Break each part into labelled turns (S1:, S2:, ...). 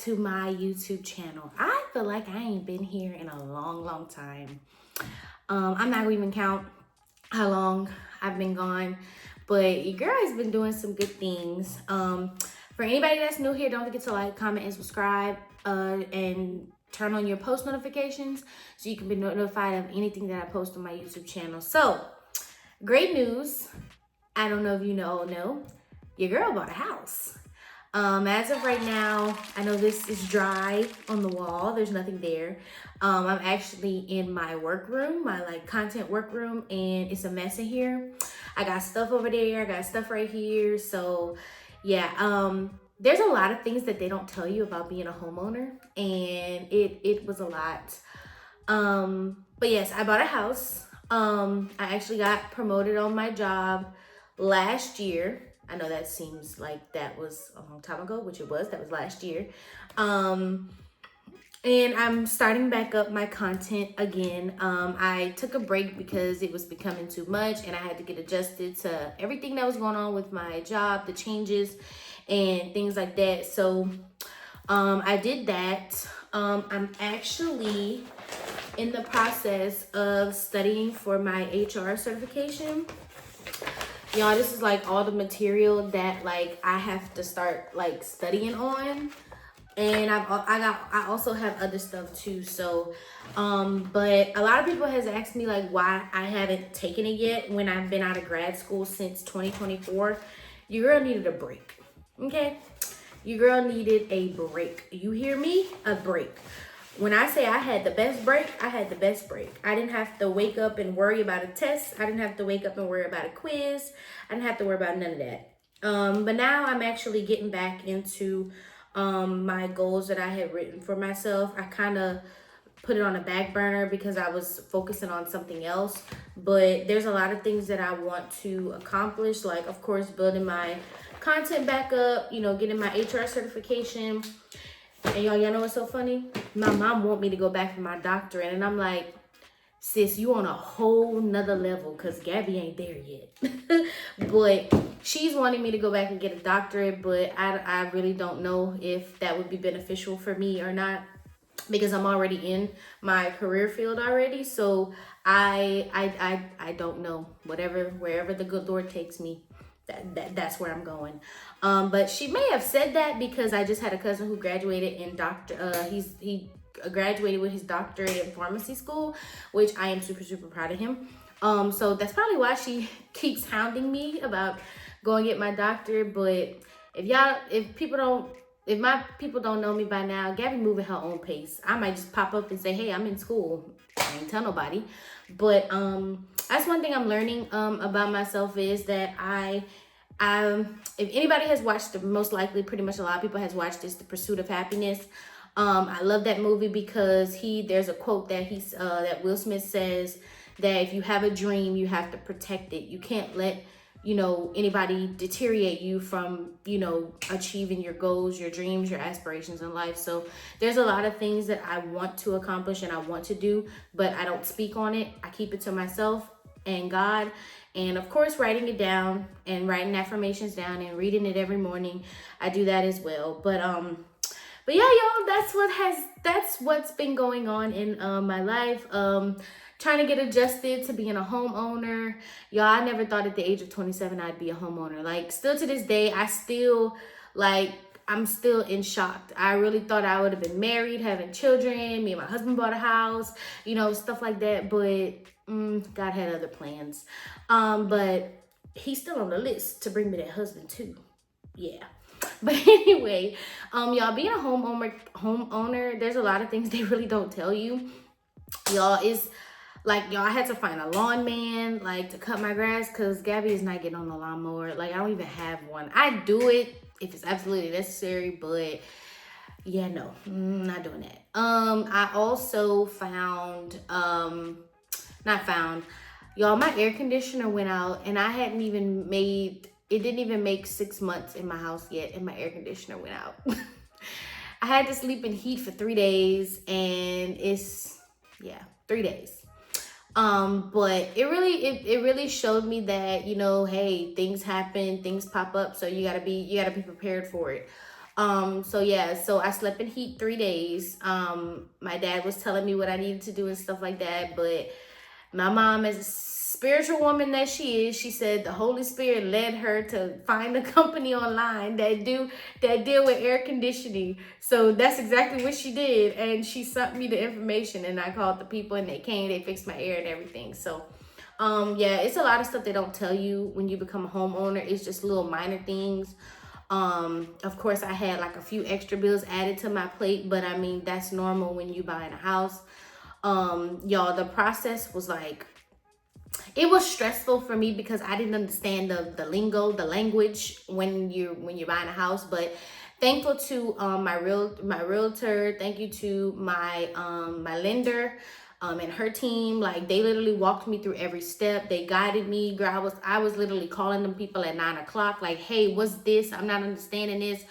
S1: to my YouTube channel. I feel like I ain't been here in a long time. I'm not gonna even count how long I've been gone, but your girl has been doing some good things. For anybody that's new here, don't forget to like, comment, and subscribe, and turn on your post notifications so you can be notified of anything that I post on my YouTube channel. So, great news. I don't know if you all know, your girl bought a house. As of right now, I know this is dry on the wall. There's nothing there. I'm actually in my workroom, my content workroom, and it's a mess in here. I got stuff over there. I got stuff right here. So yeah, there's a lot of things that they don't tell you about being a homeowner, and it was a lot. But yes, I bought a house. I actually got promoted on my job last year. I know that seems like that was a long time ago, which it was. That was last year. And I'm starting back up my content again. I took a break because it was becoming too much and I had to get adjusted to everything that was going on with my job, the changes and things like that. So I did that. I'm actually in the process of studying for my HR certification. Y'all, this is like all the material that I have to start studying on, and I also have other stuff too. So but a lot of people has asked me why I haven't taken it yet when I've been out of grad school since 2024. Your girl needed a break. Okay, your girl needed a break. You hear me? A break. When I say I had the best break, I had the best break. I didn't have to wake up and worry about a test. I didn't have to wake up and worry about a quiz. I didn't have to worry about none of that. But now I'm actually getting back into my goals that I had written for myself. I kind of put it on a back burner because I was focusing on something else. But there's a lot of things that I want to accomplish, like, of course, building my content back up, getting my HR certification. And y'all know what's so funny? My mom want me to go back for my doctorate, and I'm like, sis, you on a whole nother level because Gabby ain't there yet. But she's wanting me to go back and get a doctorate, but I really don't know if that would be beneficial for me or not because I'm already in my career field already. So I don't know. Wherever the good Lord takes me, that's where I'm going. But she may have said that because I just had a cousin who graduated in he graduated with his doctorate in pharmacy school, which I am super proud of him. So that's probably why she keeps hounding me about going get my doctorate. But if my people don't know me by now, Gabby moving her own pace. I might just pop up and say, hey, I'm in school. I ain't tell nobody. But that's one thing I'm learning about myself is that if anybody has watched, most likely pretty much a lot of people has watched this, The Pursuit of Happiness. I love that movie because there's a quote that that Will Smith says that if you have a dream, you have to protect it. You can't let anybody deteriorate you from achieving your goals, your dreams, your aspirations in life. So there's a lot of things that I want to accomplish and I want to do, but I don't speak on it. I keep it to myself and God, and of course writing it down and writing affirmations down and reading it every morning. I do that as well. But yeah, y'all, that's what's been going on in my life. Trying to get adjusted to being a homeowner. Y'all, I never thought at the age of 27 I'd be a homeowner. Still to this day, I'm still in shock. I really thought I would have been married, having children. Me and my husband bought a house, stuff like that. But God had other plans. But he's still on the list to bring me that husband too. Yeah. But anyway, y'all, being a homeowner, there's a lot of things they really don't tell you. Y'all, I had to find a lawn man, to cut my grass because Gabby is not getting on the lawnmower. I don't even have one. I do it if it's absolutely necessary, but yeah, no, not doing that. I also found, y'all, my air conditioner went out and it didn't even make 6 months in my house yet and my air conditioner went out. I had to sleep in heat for 3 days and 3 days. But it really showed me that, hey, things happen, things pop up. So you gotta be prepared for it. So yeah, so I slept in heat 3 days. My dad was telling me what I needed to do and stuff like that, but my mom, as a spiritual woman that she is, she said the Holy Spirit led her to find a company online that deal with air conditioning. So that's exactly what she did, and she sent me the information, and I called the people, and they came, they fixed my air and everything. So yeah, it's a lot of stuff they don't tell you when you become a homeowner. It's just little minor things. Of course, I had like a few extra bills added to my plate, but I mean, that's normal when you buy in a house. Y'all, the process was like, it was stressful for me because I didn't understand the lingo, the language when you're buying a house. But thankful to my realtor, thank you to my lender and her team. Like, they literally walked me through every step. They guided me. Girl, I was literally calling them people at 9 o'clock, like, hey, what's this? I'm not understanding this.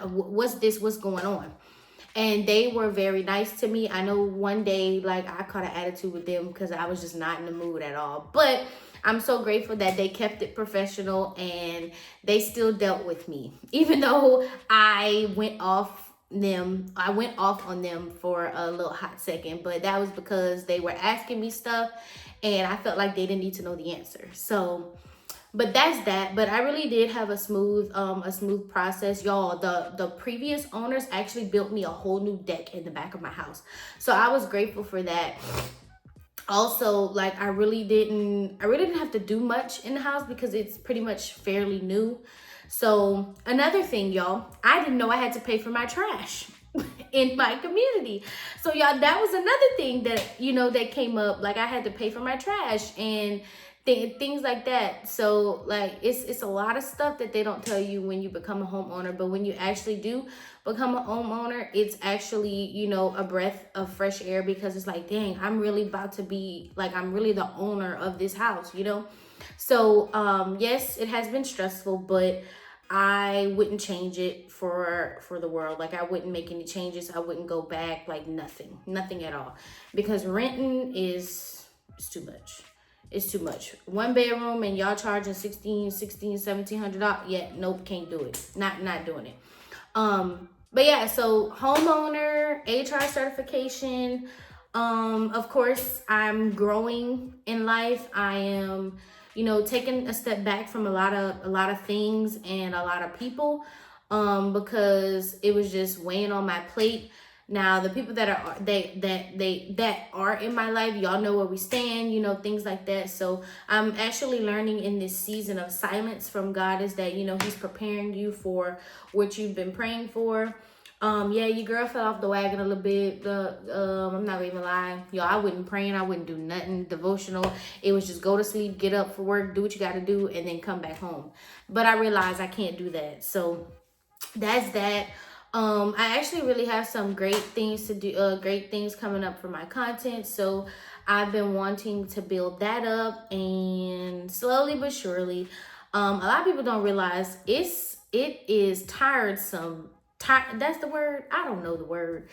S1: What's this? What's going on? And they were very nice to me. I know one day, like, I caught an attitude with them because I was just not in the mood at all. But I'm so grateful that they kept it professional and they still dealt with me. Even though I went off on them for a little hot second, but that was because they were asking me stuff and I felt like they didn't need to know the answer. So but that's that. But I really did have a smooth process, y'all. The previous owners actually built me a whole new deck in the back of my house, so I was grateful for that. Also, like, I really didn't have to do much in the house because it's pretty much fairly new. So another thing, y'all, I didn't know I had to pay for my trash in my community. So y'all, that was another thing that, that came up. Like, I had to pay for my trash and things like that. So like, it's a lot of stuff that they don't tell you when you become a homeowner, but when you actually do become a homeowner, it's actually, a breath of fresh air, because it's like, dang, I'm really about to be like, I'm really the owner of this house. So yes, it has been stressful, but I wouldn't change it for the world. Like, I wouldn't make any changes. I wouldn't go back, like nothing at all, because renting is too much. It's too much. 1 bedroom and y'all charging $1,700. Yeah, nope, can't do it. Not doing it. But yeah, so homeowner, HR certification. Of course, I'm growing in life. I am, taking a step back from a lot of things and a lot of people, because it was just weighing on my plate. Now, the people that are in my life, y'all know where we stand, things like that. So I'm actually learning in this season of silence from God, is that, he's preparing you for what you've been praying for. Yeah, your girl fell off the wagon a little bit. I'm not even lying. Y'all, I wasn't praying. I wouldn't do nothing devotional. It was just go to sleep, get up for work, do what you got to do, and then come back home. But I realized I can't do that. So that's that. I actually really have some great things to do, great things coming up for my content. So I've been wanting to build that up, and slowly but surely, a lot of people don't realize it is tiresome. That's the word. I don't know the word.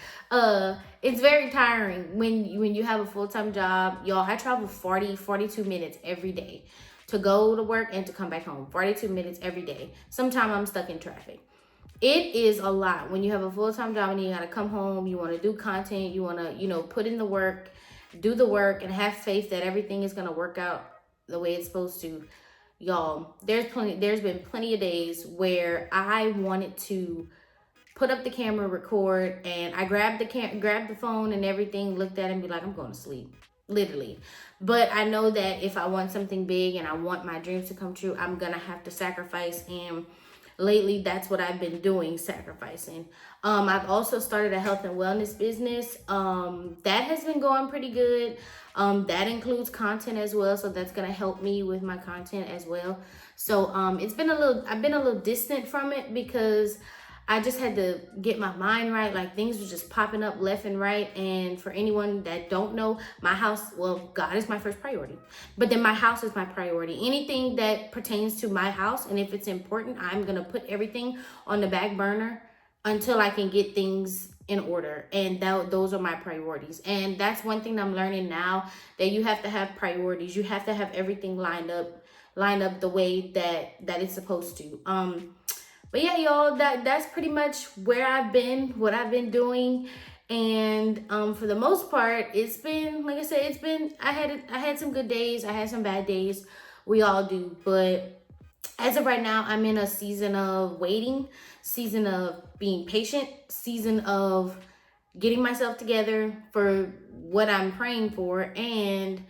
S1: It's very tiring when you have a full-time job. Y'all, I travel 42 minutes every day to go to work and to come back home. 42 minutes every day. Sometimes I'm stuck in traffic. It is a lot when you have a full-time job and you gotta come home, you want to do content, you want to, put in the work, do the work, and have faith that everything is going to work out the way it's supposed to. Y'all, there's been plenty of days where I wanted to put up the camera, record, and I grabbed the phone and everything, looked at it and be like, I'm going to sleep, literally. But I know that if I want something big and I want my dreams to come true, I'm gonna have to sacrifice, and lately that's what I've been doing, sacrificing. I've also started a health and wellness business. That has been going pretty good. That includes content as well, so that's gonna help me with my content as well. So I've been a little distant from it because I just had to get my mind right. Like, things were just popping up left and right. And for anyone that don't know, my house, well, God is my first priority. But then my house is my priority. Anything that pertains to my house, and if it's important, I'm going to put everything on the back burner until I can get things in order. And those are my priorities. And that's one thing I'm learning now, that you have to have priorities. You have to have everything lined up the way that it's supposed to. But yeah, y'all, that's pretty much where I've been, what I've been doing. And for the most part, it's been, like I said, it's been, I had some good days, I had some bad days. We all do. But as of right now, I'm in a season of waiting, season of being patient, season of getting myself together for what I'm praying for, and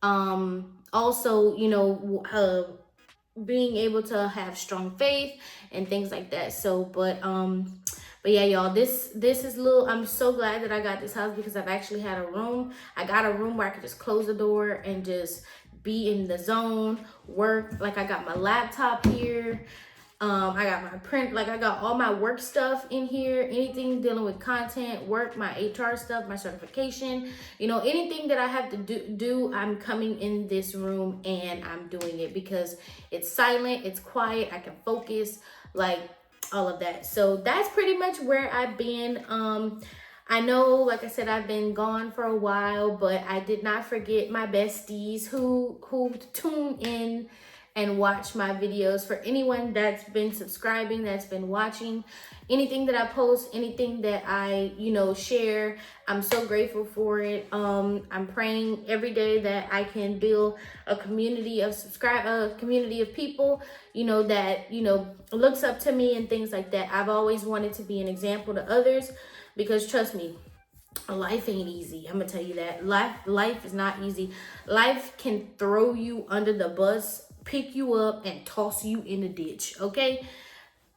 S1: also, you know, being able to have strong faith and things like that. So, but yeah, y'all, this is little, I'm so glad that I got this house because I've actually had a room. I got a room where I could just close the door and just be in the zone, work. Like, I got my laptop here. I got my print, like, I got all my work stuff in here, anything dealing with content, work, my HR stuff, my certification, you know, anything that I have to do, I'm coming in this room and I'm doing it because it's silent, it's quiet, I can focus, like, all of that. So that's pretty much where I've been. I know, like I said, I've been gone for a while, but I did not forget my besties who tune in and watch my videos. For anyone that's been subscribing, that's been watching, anything that I post, anything that I, you know, share, I'm so grateful for it. I'm praying every day that I can build a community of a community of people, you know, that, you know, looks up to me and things like that. I've always wanted to be an example to others because, trust me, life ain't easy. I'm gonna tell you that. Life is not easy. Life can throw you under the bus, pick you up, and toss you in the ditch, okay?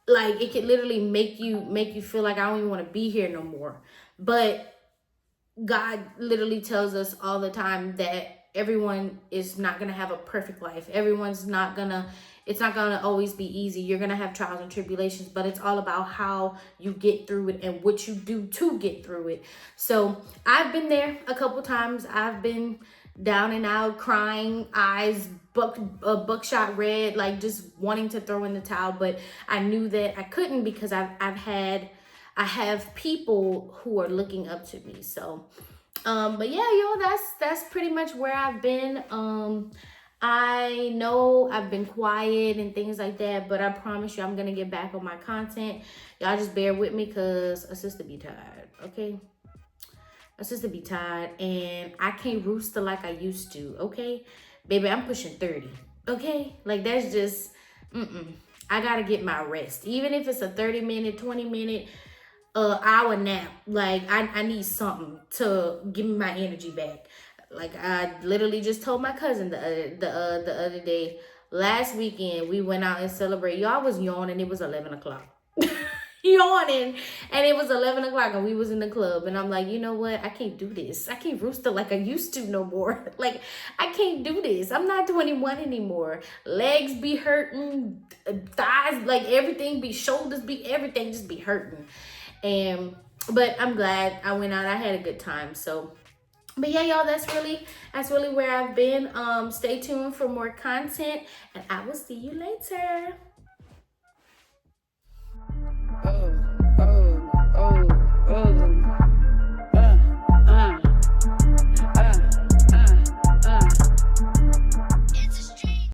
S1: Like, it could literally make you feel like I don't even want to be here no more. But God literally tells us all the time that everyone is not gonna have a perfect life. Everyone's not gonna, it's not gonna always be easy. You're gonna have trials and tribulations, but it's all about how you get through it and what you do to get through it. So I've been there a couple times. I've been down and out, crying, eyes buckshot red, like just wanting to throw in the towel. But I knew that I couldn't because I have people who are looking up to me. So, but yeah, y'all, that's pretty much where I've been. I know I've been quiet and things like that, but I promise you I'm gonna get back on my content. Y'all just bear with me because a sister be tired, okay? A sister be tired and I can't rooster like I used to, okay? Baby, I'm pushing 30, okay? Like, that's just, I gotta get my rest. Even if it's a 30-minute, 20-minute, hour nap. Like, I need something to give me my energy back. Like, I literally just told my cousin the other day, last weekend, we went out and celebrate. Y'all was yawning, it was 11 o'clock. Yawning, and it was 11 o'clock and we was in the club, and I'm like, you know what, I can't do this. I can't rooster like I used to no more. Like, I can't do this. I'm not 21 anymore. Legs be hurting, thighs, like everything be, shoulders be, everything just be hurting. And but I'm glad I went out. I had a good time. So, but yeah, y'all, that's really where I've been. Stay tuned for more content and I will see you later.